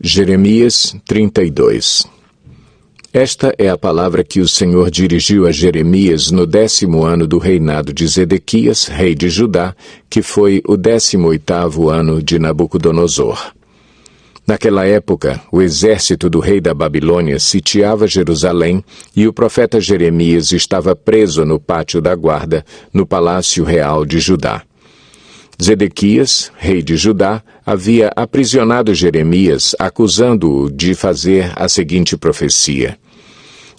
Jeremias 32. Esta é a palavra que o Senhor dirigiu a Jeremias no 10º ano do reinado de Zedequias, rei de Judá, que foi o 18º ano de Nabucodonosor. Naquela época, o exército do rei da Babilônia sitiava Jerusalém e o profeta Jeremias estava preso no pátio da guarda, no palácio real de Judá. Zedequias, rei de Judá, havia aprisionado Jeremias, acusando-o de fazer a seguinte profecia: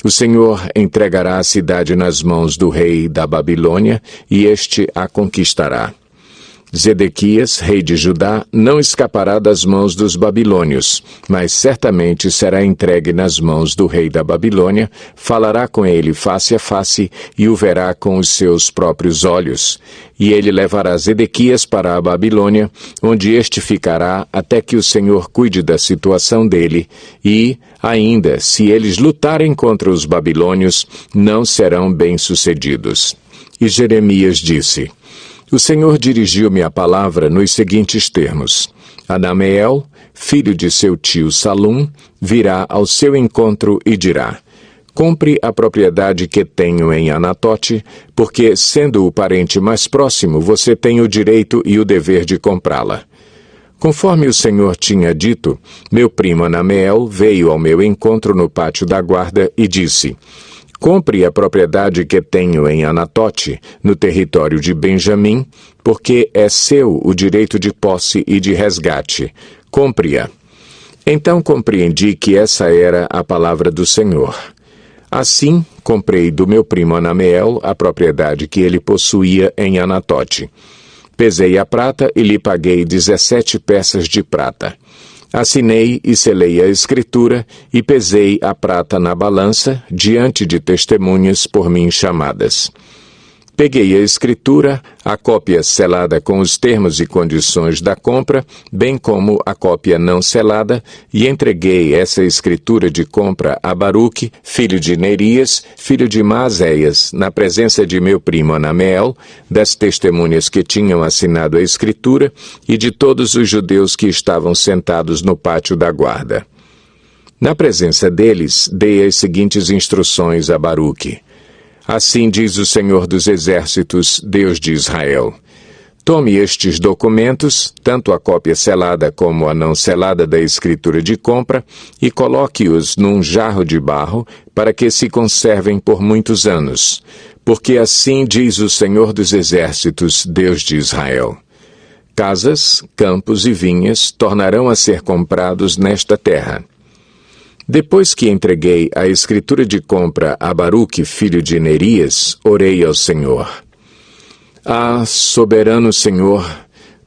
O Senhor entregará a cidade nas mãos do rei da Babilônia, e este a conquistará. Zedequias, rei de Judá, não escapará das mãos dos babilônios, mas certamente será entregue nas mãos do rei da Babilônia, falará com ele face a face e o verá com os seus próprios olhos. E ele levará Zedequias para a Babilônia, onde este ficará até que o Senhor cuide da situação dele, e, ainda, se eles lutarem contra os babilônios, não serão bem-sucedidos. E Jeremias disse: O Senhor dirigiu-me a palavra nos seguintes termos: Anameel, filho de seu tio Salum, virá ao seu encontro e dirá: Compre a propriedade que tenho em Anatote, porque, sendo o parente mais próximo, você tem o direito e o dever de comprá-la. Conforme o Senhor tinha dito, meu primo Anameel veio ao meu encontro no pátio da guarda e disse: Compre a propriedade que tenho em Anatote, no território de Benjamim, porque é seu o direito de posse e de resgate. Compre-a. Então compreendi que essa era a palavra do Senhor. Assim, comprei do meu primo Anameel a propriedade que ele possuía em Anatote. Pesei a prata e lhe paguei 17 peças de prata. Assinei e selei a escritura e pesei a prata na balança, diante de testemunhas por mim chamadas. Peguei a escritura, a cópia selada com os termos e condições da compra, bem como a cópia não selada, e entreguei essa escritura de compra a Baruque, filho de Nerias, filho de Maazéias, na presença de meu primo Anameel, das testemunhas que tinham assinado a escritura e de todos os judeus que estavam sentados no pátio da guarda. Na presença deles, dei as seguintes instruções a Baruque: Assim diz o Senhor dos Exércitos, Deus de Israel: Tome estes documentos, tanto a cópia selada como a não selada da escritura de compra, e coloque-os num jarro de barro, para que se conservem por muitos anos. Porque assim diz o Senhor dos Exércitos, Deus de Israel: Casas, campos e vinhas tornarão a ser comprados nesta terra. Depois que entreguei a escritura de compra a Baruque, filho de Nerias, orei ao Senhor: Ah, soberano Senhor,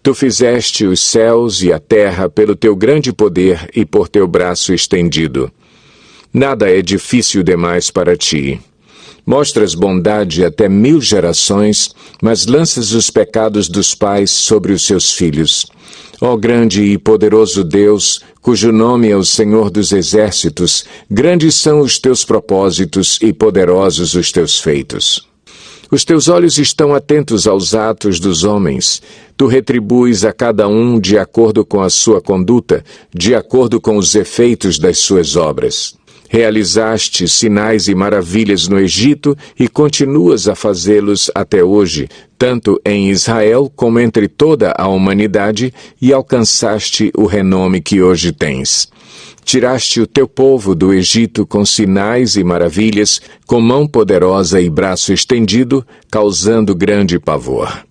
tu fizeste os céus e a terra pelo teu grande poder e por teu braço estendido. Nada é difícil demais para ti. Mostras bondade até 1000 gerações, mas lanças os pecados dos pais sobre os seus filhos. Ó grande e poderoso Deus, cujo nome é o Senhor dos Exércitos, grandes são os teus propósitos e poderosos os teus feitos. Os teus olhos estão atentos aos atos dos homens. Tu retribuis a cada um de acordo com a sua conduta, de acordo com os efeitos das suas obras. Realizaste sinais e maravilhas no Egito e continuas a fazê-los até hoje, tanto em Israel como entre toda a humanidade, e alcançaste o renome que hoje tens. Tiraste o teu povo do Egito com sinais e maravilhas, com mão poderosa e braço estendido, causando grande pavor.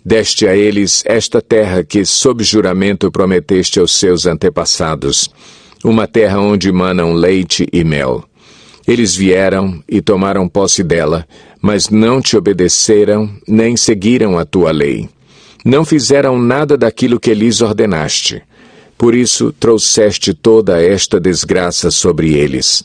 Deste a eles esta terra que, sob juramento, prometeste aos seus antepassados, uma terra onde manam leite e mel. Eles vieram e tomaram posse dela, mas não te obedeceram, nem seguiram a tua lei. Não fizeram nada daquilo que lhes ordenaste. Por isso trouxeste toda esta desgraça sobre eles.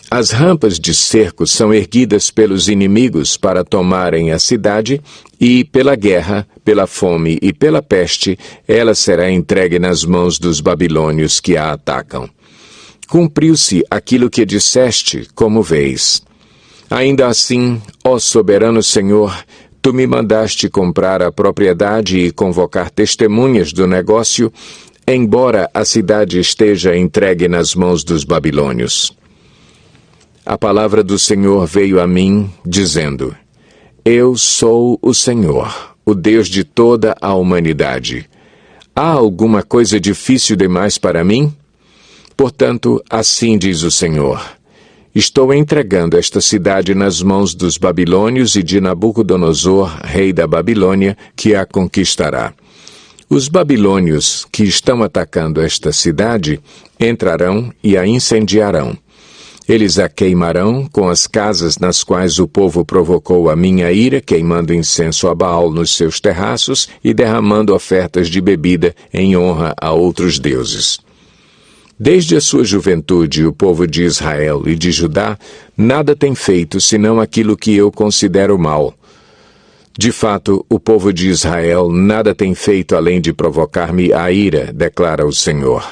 As rampas de cerco são erguidas pelos inimigos para tomarem a cidade, e pela guerra, pela fome e pela peste, ela será entregue nas mãos dos babilônios que a atacam. Cumpriu-se aquilo que disseste, como vês. Ainda assim, ó soberano Senhor, tu me mandaste comprar a propriedade e convocar testemunhas do negócio, embora a cidade esteja entregue nas mãos dos babilônios. A palavra do Senhor veio a mim, dizendo: Eu sou o Senhor, o Deus de toda a humanidade. Há alguma coisa difícil demais para mim? Portanto, assim diz o Senhor: Estou entregando esta cidade nas mãos dos babilônios e de Nabucodonosor, rei da Babilônia, que a conquistará. Os babilônios que estão atacando esta cidade entrarão e a incendiarão. Eles a queimarão com as casas nas quais o povo provocou a minha ira, queimando incenso a Baal nos seus terraços e derramando ofertas de bebida em honra a outros deuses. Desde a sua juventude, o povo de Israel e de Judá nada tem feito senão aquilo que eu considero mal. De fato, o povo de Israel nada tem feito além de provocar-me a ira, declara o Senhor.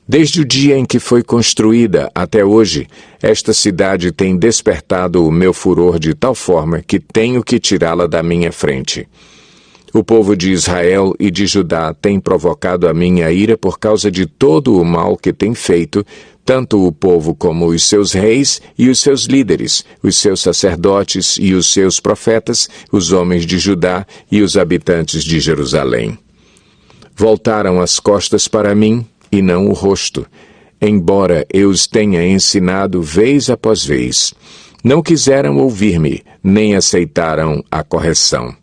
Desde o dia em que foi construída até hoje, esta cidade tem despertado o meu furor de tal forma que tenho que tirá-la da minha frente. O povo de Israel e de Judá tem provocado a minha ira por causa de todo o mal que tem feito, tanto o povo como os seus reis e os seus líderes, os seus sacerdotes e os seus profetas, os homens de Judá e os habitantes de Jerusalém. Voltaram as costas para mim, e não o rosto, embora eu os tenha ensinado vez após vez. Não quiseram ouvir-me, nem aceitaram a correção.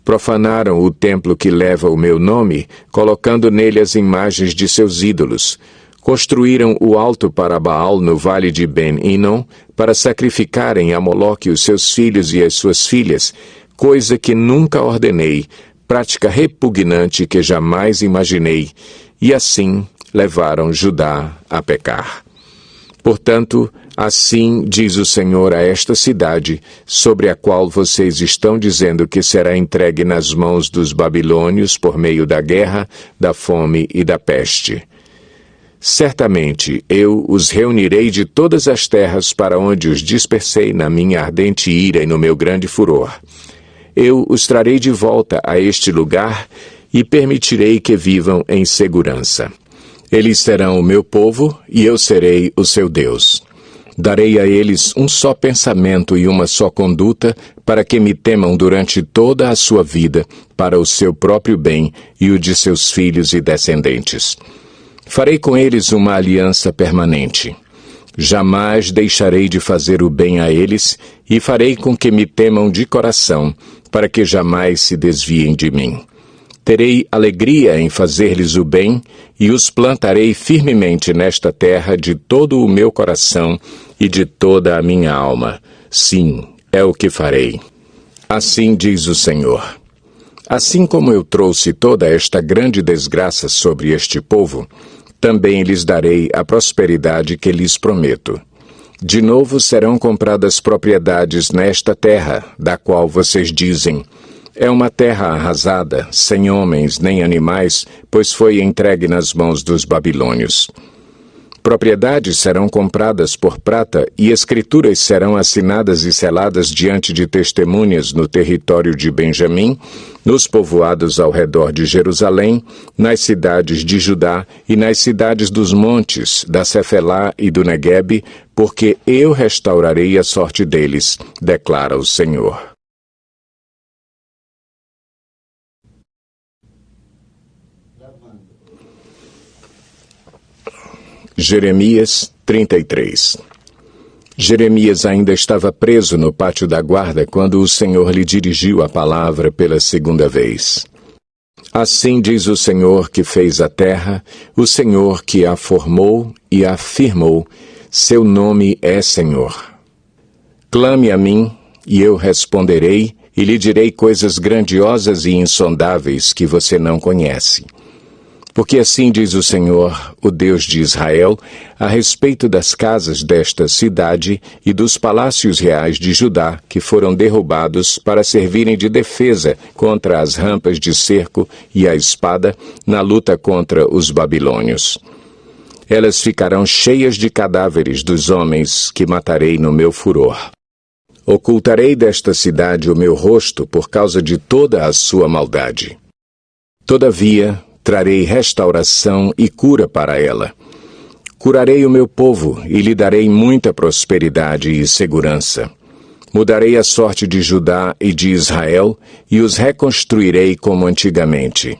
Profanaram o templo que leva o meu nome, colocando nele as imagens de seus ídolos. Construíram o alto para Baal no vale de Ben-Hinom, para sacrificarem a Moloque os seus filhos e as suas filhas, coisa que nunca ordenei, prática repugnante que jamais imaginei, e assim levaram Judá a pecar. Portanto, assim diz o Senhor a esta cidade, sobre a qual vocês estão dizendo que será entregue nas mãos dos babilônios por meio da guerra, da fome e da peste. Certamente eu os reunirei de todas as terras para onde os dispersei na minha ardente ira e no meu grande furor. Eu os trarei de volta a este lugar e permitirei que vivam em segurança. Eles serão o meu povo e eu serei o seu Deus. Darei a eles um só pensamento e uma só conduta, para que me temam durante toda a sua vida, para o seu próprio bem e o de seus filhos e descendentes. Farei com eles uma aliança permanente. Jamais deixarei de fazer o bem a eles, e farei com que me temam de coração, para que jamais se desviem de mim. Terei alegria em fazer-lhes o bem, e os plantarei firmemente nesta terra de todo o meu coração e de toda a minha alma. Sim, é o que farei. Assim diz o Senhor. Assim como eu trouxe toda esta grande desgraça sobre este povo, também lhes darei a prosperidade que lhes prometo. De novo serão compradas propriedades nesta terra, da qual vocês dizem: é uma terra arrasada, sem homens nem animais, pois foi entregue nas mãos dos babilônios. Propriedades serão compradas por prata e escrituras serão assinadas e seladas diante de testemunhas no território de Benjamim, nos povoados ao redor de Jerusalém, nas cidades de Judá e nas cidades dos montes, da Cefelá e do Neguebe, porque eu restaurarei a sorte deles, declara o Senhor. Jeremias 33. Jeremias ainda estava preso no pátio da guarda quando o Senhor lhe dirigiu a palavra pela segunda vez. Assim diz o Senhor que fez a terra, o Senhor que a formou e a firmou, seu nome é Senhor. Clame a mim, e eu responderei, e lhe direi coisas grandiosas e insondáveis que você não conhece. Porque assim diz o Senhor, o Deus de Israel, a respeito das casas desta cidade e dos palácios reais de Judá, que foram derrubados para servirem de defesa contra as rampas de cerco e a espada, na luta contra os babilônios. Elas ficarão cheias de cadáveres dos homens que matarei no meu furor. Ocultarei desta cidade o meu rosto por causa de toda a sua maldade. Todavia, trarei restauração e cura para ela. Curarei o meu povo e lhe darei muita prosperidade e segurança. Mudarei a sorte de Judá e de Israel e os reconstruirei como antigamente.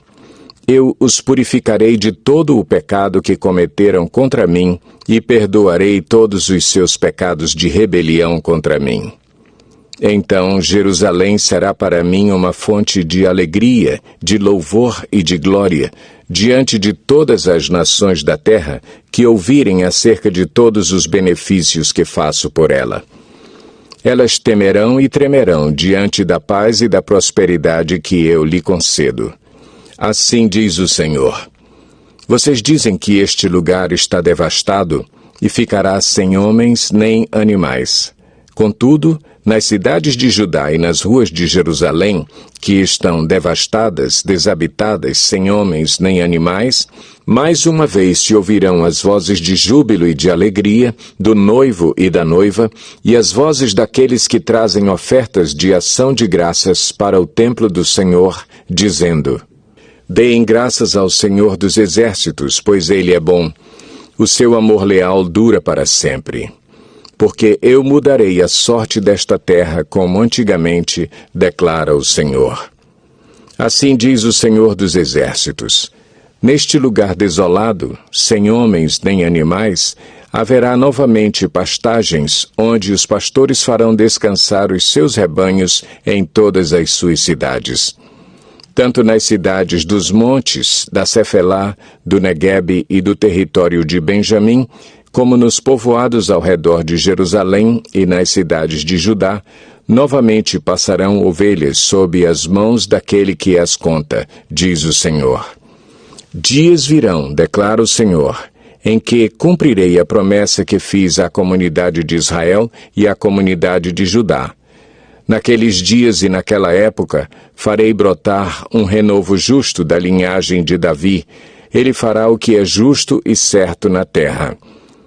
Eu os purificarei de todo o pecado que cometeram contra mim e perdoarei todos os seus pecados de rebelião contra mim. Então Jerusalém será para mim uma fonte de alegria, de louvor e de glória, diante de todas as nações da terra que ouvirem acerca de todos os benefícios que faço por ela. Elas temerão e tremerão diante da paz e da prosperidade que eu lhe concedo. Assim diz o Senhor. Vocês dizem que este lugar está devastado e ficará sem homens nem animais. Contudo, nas cidades de Judá e nas ruas de Jerusalém, que estão devastadas, desabitadas, sem homens nem animais, mais uma vez se ouvirão as vozes de júbilo e de alegria do noivo e da noiva, e as vozes daqueles que trazem ofertas de ação de graças para o templo do Senhor, dizendo: Deem graças ao Senhor dos Exércitos, pois Ele é bom. O seu amor leal dura para sempre. Porque eu mudarei a sorte desta terra como antigamente, declara o Senhor. Assim diz o Senhor dos Exércitos. Neste lugar desolado, sem homens nem animais, haverá novamente pastagens, onde os pastores farão descansar os seus rebanhos em todas as suas cidades. Tanto nas cidades dos montes, da Cefelá, do Neguebe e do território de Benjamim, como nos povoados ao redor de Jerusalém e nas cidades de Judá, novamente passarão ovelhas sob as mãos daquele que as conta, diz o Senhor. Dias virão, declara o Senhor, em que cumprirei a promessa que fiz à comunidade de Israel e à comunidade de Judá. Naqueles dias e naquela época, farei brotar um renovo justo da linhagem de Davi. Ele fará o que é justo e certo na terra.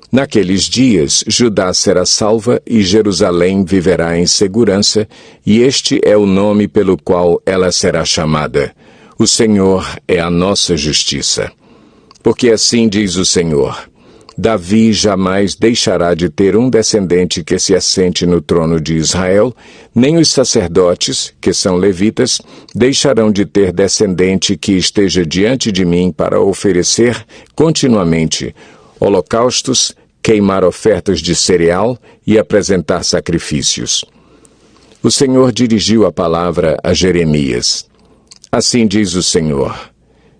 Naqueles dias, Judá será salva e Jerusalém viverá em segurança, e este é o nome pelo qual ela será chamada. O Senhor é a nossa justiça. Porque assim diz o Senhor: Davi jamais deixará de ter um descendente que se assente no trono de Israel, nem os sacerdotes, que são levitas, deixarão de ter descendente que esteja diante de mim para oferecer continuamente holocaustos, queimar ofertas de cereal e apresentar sacrifícios. O Senhor dirigiu a palavra a Jeremias. Assim diz o Senhor: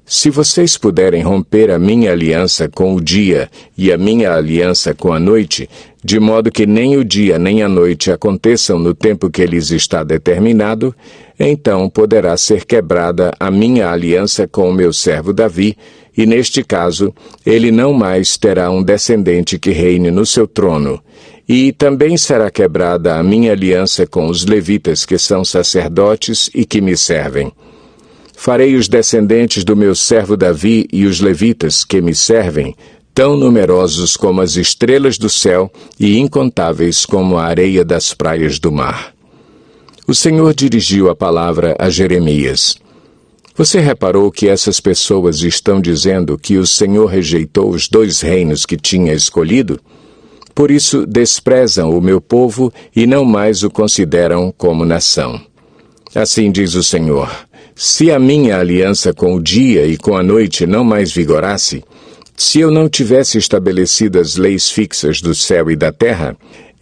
Se vocês puderem romper a minha aliança com o dia e a minha aliança com a noite, de modo que nem o dia nem a noite aconteçam no tempo que lhes está determinado, então poderá ser quebrada a minha aliança com o meu servo Davi, e neste caso, ele não mais terá um descendente que reine no seu trono. E também será quebrada a minha aliança com os levitas que são sacerdotes e que me servem. Farei os descendentes do meu servo Davi e os levitas que me servem tão numerosos como as estrelas do céu e incontáveis como a areia das praias do mar. O Senhor dirigiu a palavra a Jeremias. Você reparou que essas pessoas estão dizendo que o Senhor rejeitou os 2 reinos que tinha escolhido? Por isso desprezam o meu povo e não mais o consideram como nação. Assim diz o Senhor: Se a minha aliança com o dia e com a noite não mais vigorasse, se eu não tivesse estabelecido as leis fixas do céu e da terra,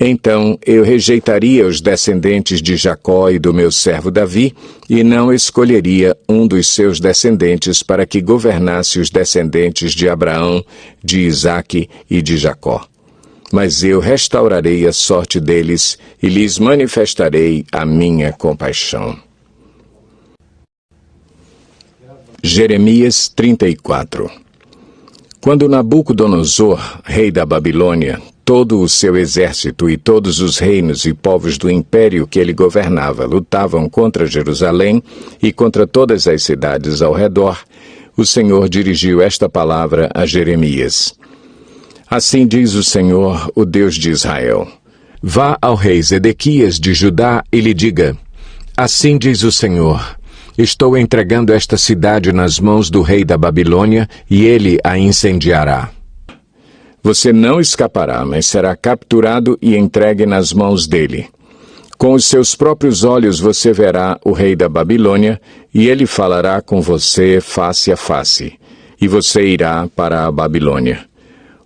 então eu rejeitaria os descendentes de Jacó e do meu servo Davi, e não escolheria um dos seus descendentes para que governasse os descendentes de Abraão, de Isaque e de Jacó. Mas eu restaurarei a sorte deles e lhes manifestarei a minha compaixão. Jeremias 34. Quando Nabucodonosor, rei da Babilônia, todo o seu exército e todos os reinos e povos do império que ele governava lutavam contra Jerusalém e contra todas as cidades ao redor, o Senhor dirigiu esta palavra a Jeremias. Assim diz o Senhor, o Deus de Israel: Vá ao rei Zedequias de Judá e lhe diga: Assim diz o Senhor: estou entregando esta cidade nas mãos do rei da Babilônia, e ele a incendiará. Você não escapará, mas será capturado e entregue nas mãos dele. Com os seus próprios olhos você verá o rei da Babilônia, e ele falará com você face a face, e você irá para a Babilônia.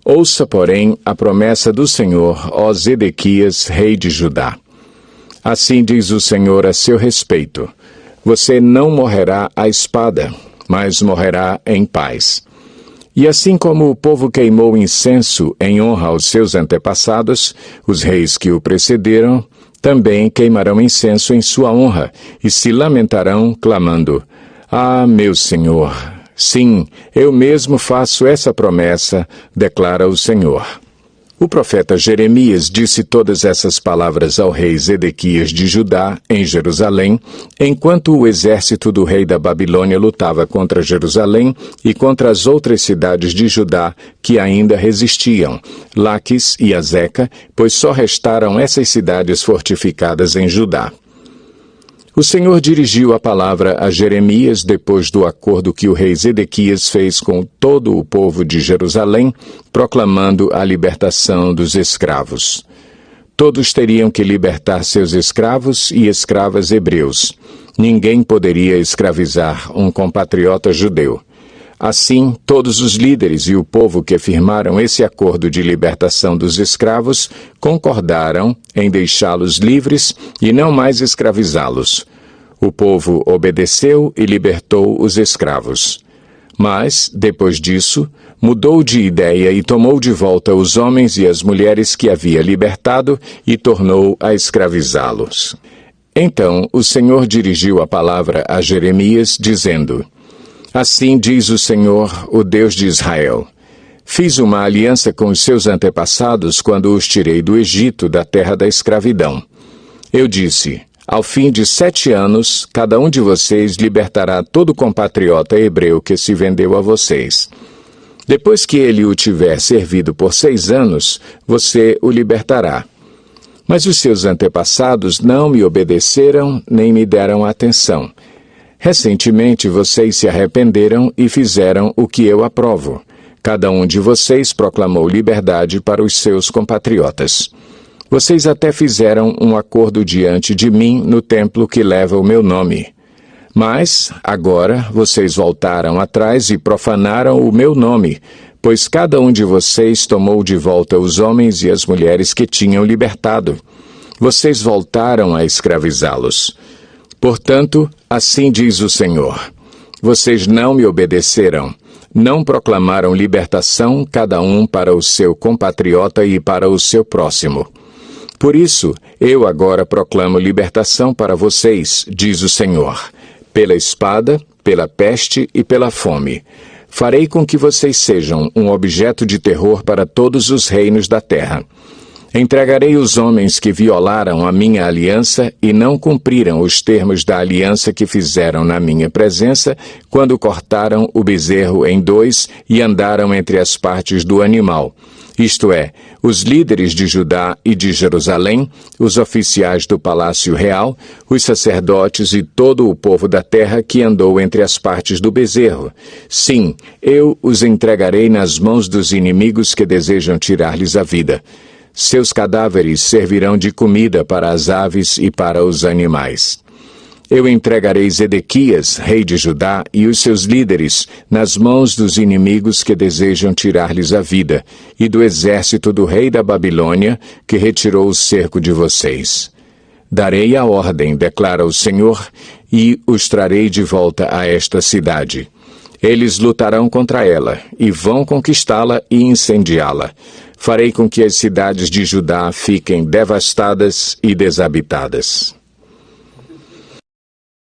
Ouça, porém, a promessa do Senhor, ó Zedequias, rei de Judá. Assim diz o Senhor a seu respeito: você não morrerá à espada, mas morrerá em paz. E assim como o povo queimou incenso em honra aos seus antepassados, os reis que o precederam também queimarão incenso em sua honra e se lamentarão, clamando: Ah, meu Senhor! Sim, eu mesmo faço essa promessa, declara o Senhor. O profeta Jeremias disse todas essas palavras ao rei Zedequias de Judá, em Jerusalém, enquanto o exército do rei da Babilônia lutava contra Jerusalém e contra as outras cidades de Judá que ainda resistiam, Laquis e Azeca, pois só restaram essas cidades fortificadas em Judá. O Senhor dirigiu a palavra a Jeremias depois do acordo que o rei Zedequias fez com todo o povo de Jerusalém, proclamando a libertação dos escravos. Todos teriam que libertar seus escravos e escravas hebreus. Ninguém poderia escravizar um compatriota judeu. Assim, todos os líderes e o povo que firmaram esse acordo de libertação dos escravos concordaram em deixá-los livres e não mais escravizá-los. O povo obedeceu e libertou os escravos. Mas, depois disso, mudou de ideia e tomou de volta os homens e as mulheres que havia libertado e tornou a escravizá-los. Então, o Senhor dirigiu a palavra a Jeremias, dizendo: Assim diz o Senhor, o Deus de Israel: Fiz uma aliança com os seus antepassados quando os tirei do Egito, da terra da escravidão. Eu disse: Ao fim de 7 anos, cada um de vocês libertará todo compatriota hebreu que se vendeu a vocês. Depois que ele o tiver servido por 6 anos, você o libertará. Mas os seus antepassados não me obedeceram nem me deram atenção. Recentemente vocês se arrependeram e fizeram o que eu aprovo. Cada um de vocês proclamou liberdade para os seus compatriotas. Vocês até fizeram um acordo diante de mim no templo que leva o meu nome. Mas, agora, vocês voltaram atrás e profanaram o meu nome, pois cada um de vocês tomou de volta os homens e as mulheres que tinham libertado. Vocês voltaram a escravizá-los. Portanto, assim diz o Senhor: Vocês não me obedeceram, não proclamaram libertação cada um para o seu compatriota e para o seu próximo. Por isso, eu agora proclamo libertação para vocês, diz o Senhor, pela espada, pela peste e pela fome. Farei com que vocês sejam um objeto de terror para todos os reinos da terra. Entregarei os homens que violaram a minha aliança e não cumpriram os termos da aliança que fizeram na minha presença quando cortaram o bezerro em 2 e andaram entre as partes do animal. Isto é, os líderes de Judá e de Jerusalém, os oficiais do palácio real, os sacerdotes e todo o povo da terra que andou entre as partes do bezerro. Sim, eu os entregarei nas mãos dos inimigos que desejam tirar-lhes a vida. Seus cadáveres servirão de comida para as aves e para os animais. Eu entregarei Zedequias, rei de Judá, e os seus líderes nas mãos dos inimigos que desejam tirar-lhes a vida, e do exército do rei da Babilônia, que retirou o cerco de vocês. Darei a ordem, declara o Senhor, e os trarei de volta a esta cidade. Eles lutarão contra ela, e vão conquistá-la e incendiá-la. Farei com que as cidades de Judá fiquem devastadas e desabitadas.